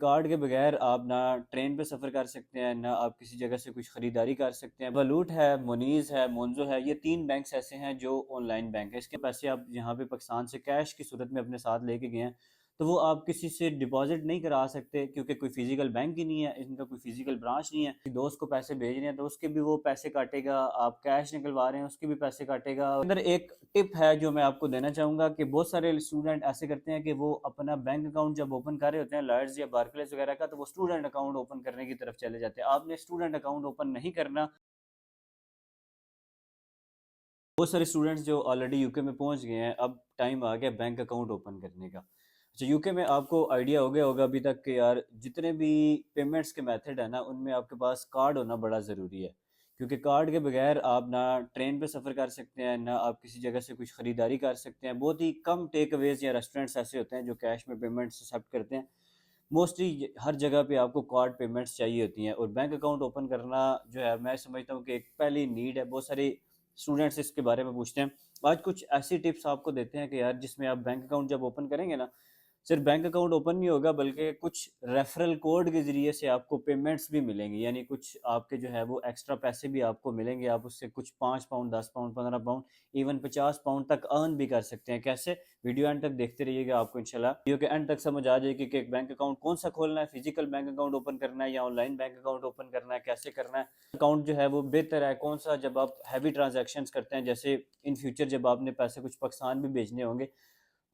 Card کے بغیر آپ نہ ٹرین پہ سفر کر سکتے ہیں، نہ آپ کسی جگہ سے کچھ خریداری کر سکتے ہیں۔ والوٹ ہے، مونیز ہے، مونزو ہے، یہ تین بینکس ایسے ہیں جو آن لائن بینک ہے۔ اس کے پیسے آپ یہاں پہ پاکستان سے کیش کی صورت میں اپنے ساتھ لے کے گئے ہیں تو وہ آپ کسی سے ڈپازٹ نہیں کرا سکتے، کیونکہ کوئی فزیکل بینک ہی نہیں ہے، ان کا کوئی فزیکل برانچ نہیں ہے۔ کسی دوست کو پیسے بھیج رہے ہیں تو اس کے بھی وہ پیسے کاٹے گا، آپ کیش نکلوا رہے ہیں اس کے بھی پیسے کاٹے گا۔ اندر ایک ٹپ ہے جو میں آپ کو دینا چاہوں گا کہ بہت سارے اسٹوڈنٹ ایسے کرتے ہیں کہ وہ اپنا بینک اکاؤنٹ جب اوپن کر رہے ہوتے ہیں لائرز یا بارکلیز وغیرہ کا، تو وہ اسٹوڈنٹ اکاؤنٹ اوپن کرنے کی طرف چلے جاتے ہیں۔ آپ نے اسٹوڈنٹ اکاؤنٹ اوپن نہیں کرنا۔ بہت سارے اسٹوڈنٹس جو آلریڈی یو کے میں پہنچ گئے ہیں، اب ٹائم آ گیا بینک اکاؤنٹ اوپن کرنے کا۔ اچھا، یو کے میں آپ کو آئیڈیا ہو گیا ہوگا ابھی تک کہ یار جتنے بھی پیمنٹس کے میتھڈ ہیں نا، ان میں آپ کے پاس کارڈ ہونا بڑا ضروری ہے، کیونکہ کارڈ کے بغیر آپ نہ ٹرین پہ سفر کر سکتے ہیں، نہ آپ کسی جگہ سے کچھ خریداری کر سکتے ہیں۔ بہت ہی کم ٹیک اویز یا ریسٹورینٹس ایسے ہوتے ہیں جو کیش میں پیمنٹس ایکسیپٹ کرتے ہیں۔ موسٹلی ہر جگہ پہ آپ کو کارڈ پیمنٹس چاہیے ہوتی ہیں، اور بینک اکاؤنٹ اوپن کرنا جو ہے میں سمجھتا ہوں کہ ایک پہلی نیڈ ہے۔ بہت سارے اسٹوڈنٹس اس کے بارے میں پوچھتے ہیں۔ آج کچھ ایسی ٹپس آپ کو دیتے ہیں کہ یار جس میں آپ بینک اکاؤنٹ جب اوپن کریں گے نا، صرف بینک اکاؤنٹ اوپن نہیں ہوگا بلکہ کچھ ریفرل کوڈ کے ذریعے سے آپ کو پیمنٹس بھی ملیں گی، یعنی کچھ آپ کے جو ہے وہ ایکسٹرا پیسے بھی آپ کو ملیں گے۔ آپ اس سے کچھ 5 pound, 10 pound, 15 pound, even 50 pound تک ارن بھی کر سکتے ہیں۔ کیسے؟ ویڈیو اینڈ تک دیکھتے رہیے گا، آپ کو انشاءاللہ ویڈیو کے اینڈ تک سمجھ آ جائے گی کہ ایک بینک اکاؤنٹ کون سا کھولنا ہے، فزیکل بینک اکاؤنٹ اوپن کرنا ہے یا on line bank account open کرنا ہے، کیسے کرنا ہے، اکاؤنٹ جو ہے وہ بہتر ہے کون سا جب آپ ہیوی ٹرانزیکشنز کرتے ہیں، جیسے ان فیوچر جب آپ نے پیسے کچھ پاکستان بھی بھیجنے ہوں گے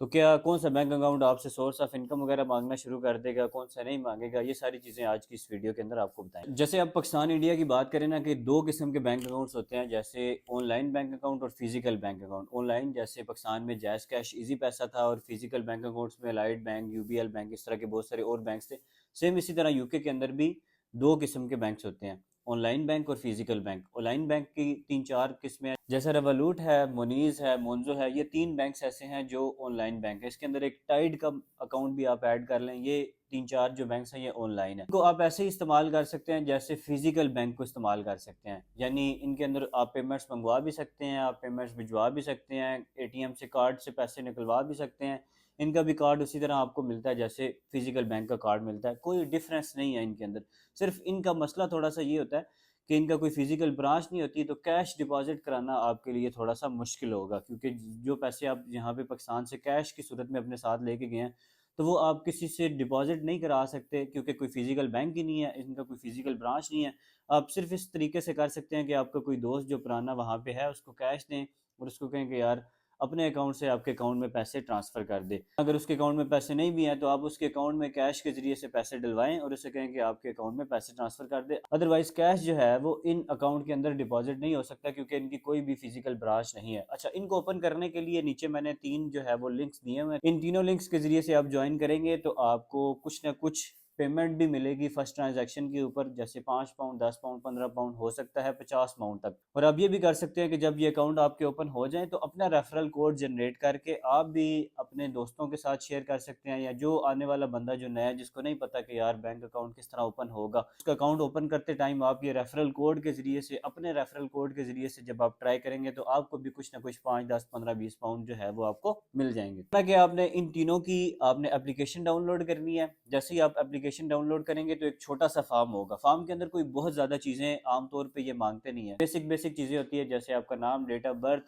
تو کیا کون سا بینک اکاؤنٹ آپ سے سورس آف انکم وغیرہ مانگنا شروع کر دے گا، کون سا نہیں مانگے گا، یہ ساری چیزیں آج کی اس ویڈیو کے اندر آپ کو بتائیں۔ جیسے آپ پاکستان انڈیا کی بات کریں نا کہ دو قسم کے بینک اکاؤنٹس ہوتے ہیں، جیسے آن لائن بینک اکاؤنٹ اور physical bank account. Online جیسے پاکستان میں جائز کیش ایزی پیسہ تھا، اور فزیکل بینک اکاؤنٹس میں Allied bank, U B L bank, اس طرح کے بہت سارے اور بینکس تھے۔ سیم اسی طرح یو کے اندر بھی دو قسم کے بینکس ہوتے ہیں، آن لائن بینک اور physical bank. On line bank کی 3 4 قسمیں ہیں، جیسے ریولوٹ ہے، مونیز ہے، مونزو ہے، یہ تین بینکس ایسے ہیں جو آن لائن بینک ہے۔ اس کے اندر ایک ٹائیڈ کا اکاؤنٹ بھی آپ ایڈ کر لیں۔ یہ 3 4 جو بینکس ہیں یہ آن لائن ہیں، ان کو آپ ایسے ہی استعمال کر سکتے ہیں جیسے فزیکل بینک کو استعمال کر سکتے ہیں، یعنی ان کے اندر آپ پیمنٹس منگوا بھی سکتے ہیں، آپ پیمنٹس بھجوا بھی سکتے ہیں، اے ٹی ایم سے کارڈ سے پیسے نکلوا بھی سکتے ہیں۔ ان کا بھی کارڈ اسی طرح آپ کو ملتا ہے جیسے فزیکل بینک کا کارڈ ملتا ہے، کوئی ڈفرینس نہیں ہے ان کے اندر۔ صرف ان کا مسئلہ تھوڑا سا یہ ہوتا ہے کہ ان کا کوئی فزیکل برانچ نہیں ہوتی، تو کیش ڈپازٹ کرانا آپ کے لیے تھوڑا سا مشکل ہوگا، کیونکہ جو پیسے آپ یہاں پہ پاکستان سے کیش کی صورت میں اپنے ساتھ لے کے گئے ہیں تو وہ آپ کسی سے ڈپازٹ نہیں کرا سکتے، کیونکہ کوئی فزیکل بینک ہی نہیں ہے، ان کا کوئی فزیکل برانچ نہیں ہے۔ آپ صرف اس طریقے سے کر سکتے ہیں کہ آپ کا کوئی دوست جو پرانا وہاں پہ ہے اس کو کیش دیں اور اس کو کہیں کہ یار اپنے اکاؤنٹ سے آپ کے اکاؤنٹ میں پیسے ٹرانسفر کر دے۔ اگر اس کے اکاؤنٹ میں پیسے نہیں بھی ہیں تو آپ اس کے اکاؤنٹ میں کیش کے ذریعے سے پیسے ڈلوائیں اور اسے کہیں کہ آپ کے اکاؤنٹ میں پیسے ٹرانسفر کر دے۔ ادروائز کیش جو ہے وہ ان اکاؤنٹ کے اندر ڈپازٹ نہیں ہو سکتا، کیونکہ ان کی کوئی بھی فزیکل برانچ نہیں ہے۔ اچھا، ان کو اوپن کرنے کے لیے نیچے میں نے 3 جو ہے وہ لنکس دیے ہوئے ہیں، ان تینوں لنکس کے ذریعے سے آپ جوائن کریں گے تو آپ کو کچھ نہ کچھ پیمنٹ بھی ملے گی فرسٹ ٹرانزیکشن کے اوپر، جیسے 5 پاؤنڈ، 10 پاؤنڈ، 15 پاؤنڈ، ہو سکتا ہے 50 پاؤنڈ تک۔ اور آپ یہ بھی کر سکتے ہیں کہ جب یہ اکاؤنٹ آپ کے اوپن ہو جائیں تو اپنا ریفرل کوڈ جنریٹ کر کے آپ بھی اپنے دوستوں کے ساتھ شیئر کر سکتے ہیں، یا جو آنے والا بندہ جو نیا جس کو نہیں پتا کہ یار بینک اکاؤنٹ کس طرح اوپن ہوگا، اس کا اکاؤنٹ اوپن کرتے ٹائم آپ یہ ریفرل کوڈ کے ذریعے سے، اپنے ریفرل کوڈ کے ذریعے سے جب آپ ٹرائی کریں گے تو آپ کو بھی کچھ نہ کچھ 5 10 15 20 پاؤنڈ جو ہے وہ آپ کو مل جائیں گے۔ کہ آپ نے ان تینوں کی آپ نے اپلیکیشن ڈاؤن لوڈ کرنی ہے۔ جیسے ہی آپ اپلیکیشن ڈاؤن لوڈ کریں گے تو ایک چھوٹا سا فارم ہوگا، فارم کے اندر کوئی بہت زیادہ چیزیں عام طور پہ یہ مانگتے نہیں ہیں، بیسک چیزیں ہوتی ہے، جیسے آپ کا نام، ڈیٹ آف برتھ،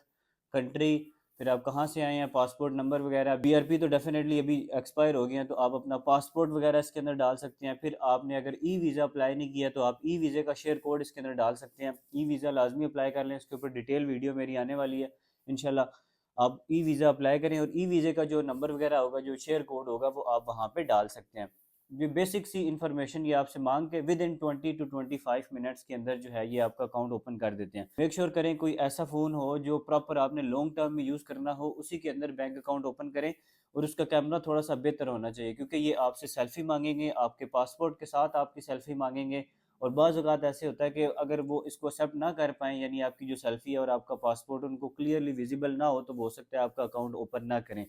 کنٹری، پھر آپ کہاں سے آئے ہیں، پاسپورٹ نمبر وغیرہ۔ بی آر پی تو ڈیفینیٹلی ابھی ایکسپائر ہو گیا ہیں تو آپ اپنا پاسپورٹ وغیرہ اس کے اندر ڈال سکتے ہیں۔ پھر آپ نے اگر ای ویزا اپلائی نہیں کیا تو آپ ای ویزے کا شیئر کوڈ اس کے اندر ڈال سکتے ہیں۔ ای ویزا لازمی اپلائی کر لیں، اس کے اوپر ڈیٹیل ویڈیو میری آنے والی ہے انشاءاللہ۔ آپ ای ویزا اپلائی کریں اور ای ویزے کا جو نمبر وغیرہ ہوگا، جو شیئر کوڈ ہوگا، وہ آپ وہاں پہ ڈال سکتے ہیں۔ یہ بیسک سی انفارمیشن یہ آپ سے مانگ کے ود ان 20 to 25 منٹس کے اندر جو ہے یہ آپ کا اکاؤنٹ اوپن کر دیتے ہیں۔ میک شیور کریں کوئی ایسا فون ہو جو پراپر آپ نے لانگ ٹرم میں یوز کرنا ہو، اسی کے اندر بینک اکاؤنٹ اوپن کریں، اور اس کا کیمرہ تھوڑا سا بہتر ہونا چاہیے، کیونکہ یہ آپ سے سیلفی مانگیں گے، آپ کے پاسپورٹ کے ساتھ آپ کی سیلفی مانگیں گے، اور بعض اوقات ایسے ہوتا ہے کہ اگر وہ اس کو ایکسیپٹ نہ کر پائیں، یعنی آپ کی جو سیلفی ہے اور آپ کا پاسپورٹ ان کو کلیئرلی ویزیبل نہ ہو، تو وہ ہو سکتا ہے آپ کا اکاؤنٹ اوپن نہ کریں۔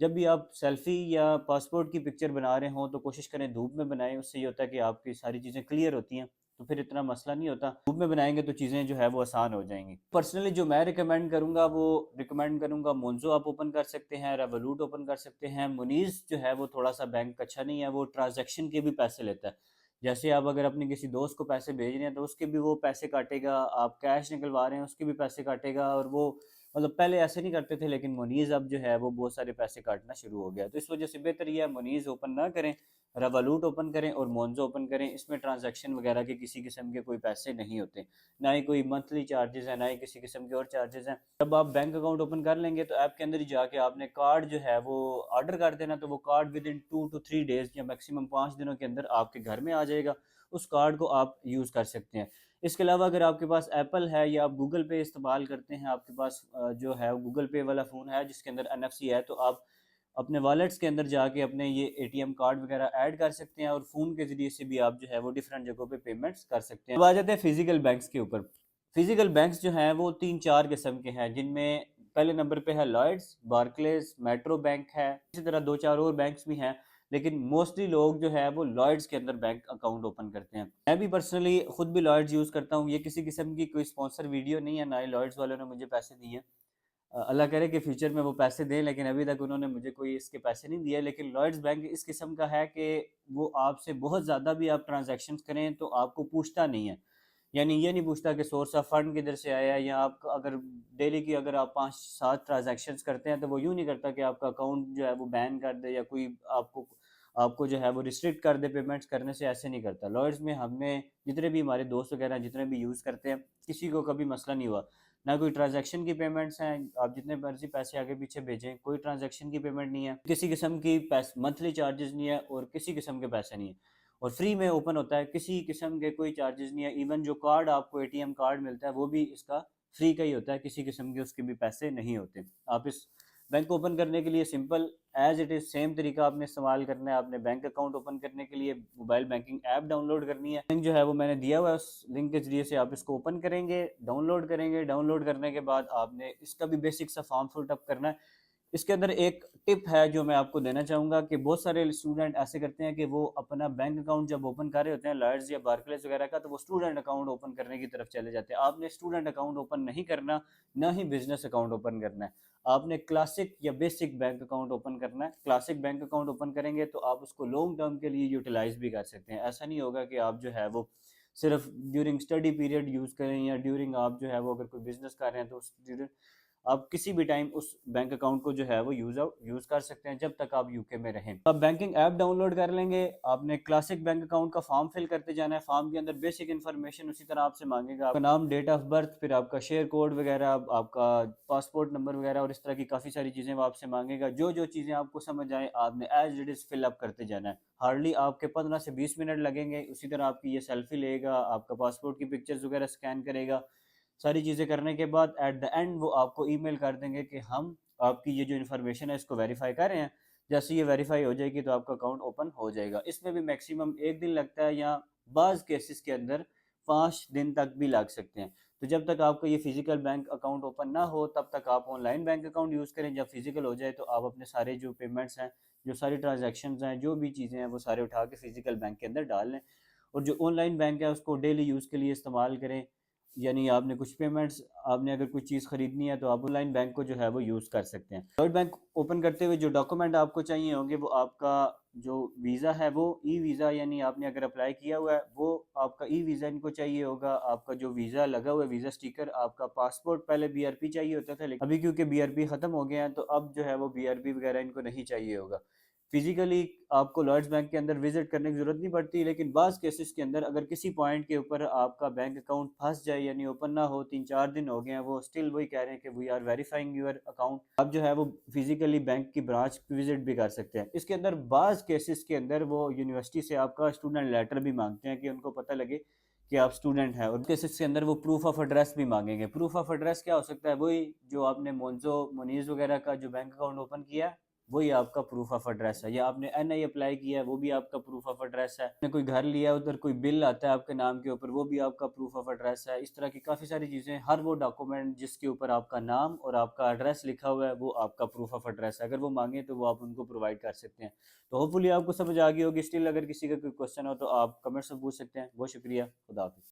جب بھی آپ سیلفی یا پاسپورٹ کی پکچر بنا رہے ہوں تو کوشش کریں دھوپ میں بنائیں، اس سے یہ ہوتا ہے کہ آپ کی ساری چیزیں کلیئر ہوتی ہیں تو پھر اتنا مسئلہ نہیں ہوتا. گروپ میں بنائیں گے تو چیزیں جو ہے وہ آسان ہو جائیں گی. پرسنلی جو میں ریکمینڈ کروں گا مونزو آپ اوپن کر سکتے ہیں, ریولوٹ اوپن کر سکتے ہیں. منیز جو ہے وہ تھوڑا سا بینک اچھا نہیں ہے, وہ ٹرانزیکشن کے بھی پیسے لیتا ہے. جیسے آپ اگر اپنے کسی دوست کو پیسے بھیج رہے ہیں تو اس کے بھی وہ پیسے کاٹے گا, آپ کیش نکلوا رہے ہیں اس کے بھی پیسے کاٹے گا, اور وہ مطلب پہلے ایسے نہیں کرتے تھے لیکن منیز اب جو ہے وہ بہت سارے پیسے کاٹنا شروع ہو گیا. تو اس وجہ سے بہتر یہ ہے منیز اوپن نہ کریں, ریولوٹ اوپن کریں اور مونزو اوپن کریں. اس میں ٹرانزیکشن وغیرہ کے کسی قسم کے کوئی پیسے نہیں ہوتے, نہ ہی کوئی منتھلی چارجز ہیں, نہ ہی کسی قسم کے اور چارجز ہیں. جب آپ بینک اکاؤنٹ اوپن کر لیں گے تو ایپ کے اندر ہی جا کے آپ نے کارڈ جو ہے وہ آرڈر کر دینا, تو وہ card with in 2 to 3 days یا میکسیمم 5 دنوں کے اندر آپ کے گھر میں آ جائے گا. اس کارڈ کو آپ یوز کر سکتے ہیں. اس کے علاوہ اگر آپ کے پاس ایپل ہے یا آپ گوگل پے استعمال کرتے ہیں, آپ کے پاس جو ہے گوگل پے والا فون ہے جس کے اندر NFC ہے, تو آپ اپنے والیٹس کے اندر جا کے اپنے یہ ATM کارڈ وغیرہ ایڈ کر سکتے ہیں, اور فون کے ذریعے سے بھی آپ جو ہے وہ ڈیفرنٹ جگہوں پہ پیمنٹس کر سکتے ہیں. اب آ جاتے ہیں فزیکل بینکس کے اوپر. فزیکل بینکس جو ہیں وہ 3-4 قسم کے ہیں, جن میں پہلے نمبر پہ ہے لائڈس, بارکلیز, میٹرو بینک ہے, اسی طرح 2-4 اور بینکس بھی ہیں, لیکن موسٹلی لوگ جو ہے وہ لائڈس کے اندر بینک اکاؤنٹ اوپن کرتے ہیں. میں بھی پرسنلی خود بھی لائڈس یوز کرتا ہوں. یہ کسی قسم کی کوئی اسپانسر ویڈیو نہیں ہے, نہ ہی لائڈس والوں نے مجھے پیسے دیے ہیں. اللہ کرے کہ فیوچر میں وہ پیسے دیں, لیکن ابھی تک انہوں نے مجھے کوئی اس کے پیسے نہیں دیے. لیکن لائڈس بینک اس قسم کا ہے کہ وہ آپ سے بہت زیادہ بھی آپ ٹرانزیکشنز کریں تو آپ کو پوچھتا نہیں ہے. یعنی یہ نہیں پوچھتا کہ سورس آف فنڈ کدھر سے آیا ہے, یا آپ اگر ڈیلی کی اگر آپ 5-7 ٹرانزیکشنز کرتے ہیں تو وہ یوں نہیں کرتا کہ آپ کا اکاؤنٹ جو ہے وہ بین کر دے یا کوئی آپ کو جو ہے وہ ریسٹرکٹ کر دے پیمنٹس کرنے سے. ایسے نہیں کرتا. لائڈس میں ہم نے جتنے بھی ہمارے دوست وغیرہ جتنے بھی یوز کرتے ہیں, کسی کو کبھی مسئلہ نہیں ہوا. نہ کوئی ٹرانزیکشن کی پیمنٹس ہیں, آپ جتنے مرضی پیسے آگے پیچھے بھیجیں, کوئی ٹرانزیکشن کی پیمنٹ نہیں ہے, کسی قسم کی منتھلی چارجز نہیں ہے, اور کسی قسم کے پیسے نہیں ہیں, اور فری میں اوپن ہوتا ہے, کسی قسم کے کوئی چارجز نہیں ہے. ایون جو کارڈ آپ کو ATM کارڈ ملتا ہے وہ بھی اس کا فری کا ہی ہوتا ہے, کسی قسم کے اس کے بھی پیسے نہیں ہوتے. آپ اس بینک اوپن کرنے کے لیے simple as it is same طریقہ آپ نے استعمال کرنا ہے. آپ نے بینک اکاؤنٹ اوپن کرنے کے لیے mobile banking app download کرنی ہے. لنک جو ہے وہ میں نے دیا ہوا ہے, اس لنک کے ذریعے سے آپ اس کو اوپن کریں گے, ڈاؤن لوڈ کریں گے. ڈاؤن لوڈ کرنے کے بعد آپ نے اس کا بھی بیسک سا فارم فل اپ کرنا ہے. اس کے اندر ایک ٹپ ہے جو میں آپ کو دینا چاہوں گا کہ بہت سارے اسٹوڈنٹ ایسے کرتے ہیں کہ وہ اپنا بینک اکاؤنٹ جب اوپن کر رہے ہوتے ہیں لائڈز یا بارکلیز وغیرہ کا, تو وہ اسٹوڈنٹ اکاؤنٹ اوپن کرنے کی طرف چلے جاتے ہیں. آپ نے اسٹوڈنٹ اکاؤنٹ اوپن نہیں کرنا, نہ ہی بزنس اکاؤنٹ اوپن کرنا ہے. آپ نے کلاسک یا بیسک بینک اکاؤنٹ اوپن کرنا ہے. کلاسک بینک اکاؤنٹ اوپن کریں گے تو آپ اس کو لانگ ٹرم کے لیے یوٹیلائز بھی کر سکتے ہیں. ایسا نہیں ہوگا کہ آپ جو ہے وہ صرف ڈیورنگ اسٹڈی پیریڈ یوز کریں, یا ڈیورنگ آپ جو ہے وہ اگر کوئی بزنس کر رہے ہیں تو اس آپ کسی بھی ٹائم اس بینک اکاؤنٹ کو جو ہے وہ یوز کر سکتے ہیں جب تک آپ UK میں رہیں. آپ بینکنگ ایپ ڈاؤن لوڈ کر لیں گے. آپ نے کلاسک بینک اکاؤنٹ کا فارم فل کرتے جانا ہے. فارم کے اندر بیسک انفارمیشن اسی طرح آپ سے مانگے گا, آپ کا نام, ڈیٹ آف برتھ, پھر آپ کا شیئر کوڈ وغیرہ, آپ کا پاسپورٹ نمبر وغیرہ, اور اس طرح کی کافی ساری چیزیں وہ آپ سے مانگے گا. جو چیزیں آپ کو سمجھ آئیں آپ نے ایز اٹ از فل اپ کرتے جانا ہے. ہارڈلی آپ کے 15 سے 20 منٹ لگیں گے. اسی طرح آپ کی یہ سیلفی لے گا, آپ کا پاسپورٹ کی پکچرز وغیرہ اسکین کرے گا. ساری چیزیں کرنے کے بعد ایٹ دا اینڈ وہ آپ کو ای میل کر دیں گے کہ ہم آپ کی یہ جو انفارمیشن ہے اس کو ویریفائی کر رہے ہیں. جیسے یہ ویریفائی ہو جائے گی تو آپ کا اکاؤنٹ اوپن ہو جائے گا. اس میں بھی میکسیمم 1 دن لگتا ہے, یا بعض کیسز کے اندر 5 دن تک بھی لگ سکتے ہیں. تو جب تک آپ کا یہ فزیکل بینک اکاؤنٹ اوپن نہ ہو تب تک آپ on line bank account use کریں. جب فزیکل ہو جائے تو آپ اپنے سارے جو پیمنٹس ہیں, جو ساری ٹرانزیکشنز ہیں, جو بھی چیزیں ہیں وہ سارے اٹھا کے فزیکل بینک کے اندر ڈال لیں, اور جو آن لائن بینک ہے اس کو ڈیلی یوز کے لیے استعمال کریں. یعنی آپ نے کچھ پیمنٹس, آپ نے اگر کوئی چیز خریدنی ہے تو آپ آن لائن بینک کو جو ہے وہ یوز کر سکتے ہیں. لائڈ بینک اوپن کرتے ہوئے جو ڈاکومنٹ آپ کو چاہیے ہوں گے وہ آپ کا جو ویزا ہے وہ ای ویزا, یعنی آپ نے اگر اپلائی کیا ہوا ہے وہ آپ کا ای ویزا ان کو چاہیے ہوگا. آپ کا جو ویزا لگا ہوا ہے ویزا اسٹیکر, آپ کا پاسپورٹ, پہلے BRP چاہیے ہوتا تھا لیکن ابھی کیونکہ BRP ختم ہو گیا ہے تو اب جو ہے وہ BRP وغیرہ ان کو نہیں چاہیے ہوگا. فزیکلی آپ کو لارڈز بینک کے اندر وزٹ کرنے کی ضرورت نہیں پڑتی, لیکن بعض کیسز کے اندر اگر کسی پوائنٹ کے اوپر آپ کا بینک اکاؤنٹ پھنس جائے, یعنی اوپن نہ ہو, 3-4 دن ہو گئے ہیں, وہ اسٹل وہی کہہ رہے ہیں کہ we are verifying your account, آپ جو ہے وہ فزیکلی بینک کی برانچ وزٹ بھی کر سکتے ہیں. اس کے اندر بعض کیسز کے اندر وہ یونیورسٹی سے آپ کا اسٹوڈنٹ لیٹر بھی مانگتے ہیں کہ ان کو پتہ لگے کہ آپ اسٹوڈنٹ ہیں, اور کیسز کے اندر وہ پروف آف ایڈریس بھی مانگیں گے. پروف آف ایڈریس کیا ہو سکتا ہے؟ وہی جو آپ نے منیز وغیرہ کا جو بینک اکاؤنٹ اوپن کیا وہی آپ کا پروف آف ایڈریس ہے، یا آپ نے این آئی اپلائی کیا ہے وہ بھی آپ کا پروف آف ایڈریس ہے، آپ نے کوئی گھر لیا ہے ادھر کوئی بل آتا ہے آپ کے نام کے اوپر وہ بھی آپ کا پروف آف ایڈریس ہے۔ اس طرح کی کافی ساری چیزیں، ہر وہ ڈاکومنٹ جس کے اوپر آپ کا نام اور آپ کا ایڈریس لکھا ہوا ہے وہ آپ کا پروف آف ایڈریس ہے، اگر وہ مانگیں تو وہ آپ ان کو پرووائڈ کر سکتے ہیں۔ تو ہوپ فلی آپ کو سمجھ آ گئی ہوگی، اسٹل اگر کسی کا کوئی کوشچن ہو تو آپ کمنٹس میں پوچھ سکتے ہیں۔ بہت شکریہ، خدا حافظ۔